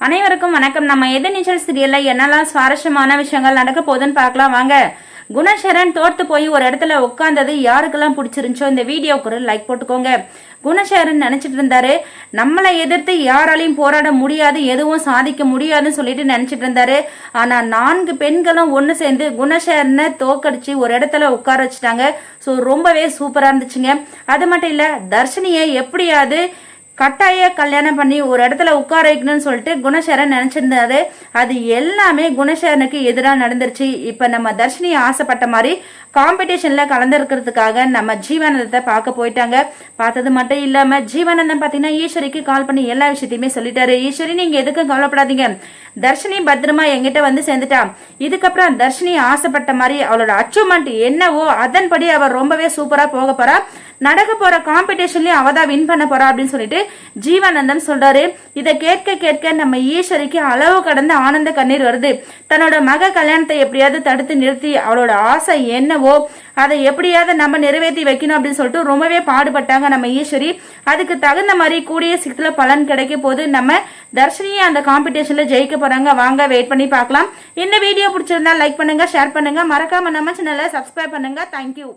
அனைவருக்கும் வணக்கம். நம்ம எதிர்நீச்சல் சீரியல்ல என்னெல்லாம் சுவாரஸ்யமான விஷயங்கள் நடக்க போகுதுன்னு பார்க்கலாம் வாங்க. குணசேகரன் தோர்த்து போய் ஒரு இடத்துல உட்கார்ந்தது யாருக்கெல்லாம் பிடிச்சிருந்துச்சோ இந்த வீடியோக்கு ஒரு லைக் போட்டுக்கோங்க. குணசேகரன் நினைச்சிட்டு இருந்தாரு, நம்மளை எதிர்த்து யாராலையும் போராட முடியாது, எதுவும் சாதிக்க முடியாதுன்னு சொல்லிட்டு நினைச்சிட்டு இருந்தாரு. ஆனா 4 பெண்களும் ஒண்ணு சேர்ந்து குணசேகரனை தோக்கடிச்சு ஒரு இடத்துல உட்கார வச்சுட்டாங்க. ஸோ ரொம்பவே சூப்பரா இருந்துச்சுங்க. அது மட்டும் இல்ல, தர்ஷினியை எப்படியாவது கட்டாய கல்யாணம் பண்ணி ஒரு இடத்துல உட்கார வைக்கணும்னு சொல்லிட்டு குணசேகரன் நினைச்சிருந்தாரு. அது எல்லாமே குணசேகரனுக்கு எதிராக நடந்துருச்சு. இப்ப நம்ம தர்ஷினி ஆசைப்பட்ட மாதிரி காம்படிஷன்ல கலந்துருக்கிறதுக்காக நம்ம ஜீவானந்தத்தை பார்க்க போயிட்டாங்க. பார்த்தது மட்டும் இல்லாம ஜீவானந்தம் பாத்தீங்கன்னா ஈஸ்வரிக்கு கால் பண்ணி எல்லா விஷயத்தையுமே சொல்லிட்டாரு. ஈஸ்வரி, நீங்க எதுக்கும் கவலைப்படாதீங்க, தர்ஷினி பத்திரமா எங்கிட்ட வந்து சேர்ந்துட்டா. இதுக்கப்புறம் தர்ஷினி ஆசைப்பட்ட மாதிரி அவளோட அச்சீவ்மெண்ட் என்னவோ அதன்படி அவ ரொம்பவே சூப்பரா போக போறா. நடக்க போற காம்படிஷன்லயும் அவதான் வின் பண்ண போறா அப்படின்னு சொல்லிட்டு ஜீவானந்தம் சொல்றாரு. இதை கேட்க கேட்க நம்ம ஈஸ்வரிக்கு அளவு கடந்த ஆனந்த கண்ணீர் வருது. தன்னோட மக கல்யாணத்தை எப்படியாவது தடுத்து நிறுத்தி அவளோட ஆசை என்னவோ அதை எப்படியாவது நம்ம நிறைவேற்றி வைக்கணும் அப்படின்னு சொல்லிட்டு ரொம்பவே பாடுபட்டாங்க நம்ம ஈஸ்வரி. அதுக்கு தகுந்த மாதிரி கூடிய சீக்கிரத்துல பலன் கிடைக்க போது நம்ம தர்ஷினியை அந்த காம்படிஷன்ல ஜெயிக்க போறாங்க. வாங்க வெயிட் பண்ணி பார்க்கலாம். இந்த வீடியோ பிடிச்சிருந்தா லைக் பண்ணுங்க, ஷேர் பண்ணுங்க, மறக்காம நம்ம சேனலை சப்ஸ்கிரைப் பண்ணுங்க. தேங்க்யூ.